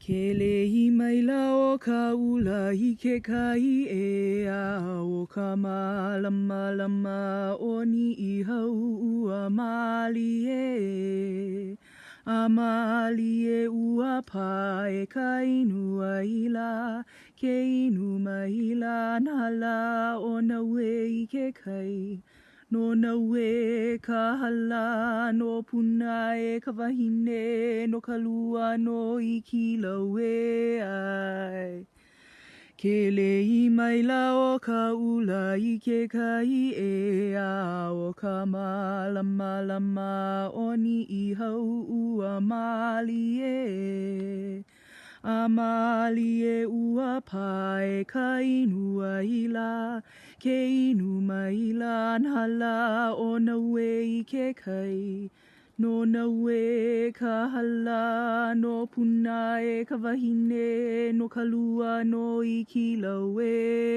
Kele I mai la o ka ula I ke kai e a o ka malama o ni I hau ua mali e. A mali e ua pa e ka inu ai la, ke inu mai la na la o na we I ke kai. No na we ka hala, no puna e ka wahine, no ka lua no I kila we ai. Kele I mai la o ka ula I ke kai e a o ka malama o ni I hau ua mali e. A mali e ua pa e ka inu ai la, ke inu mai la na la o na we I ke kai. No na we ka hala, no puna e ka wahine, no ka lua no I kila we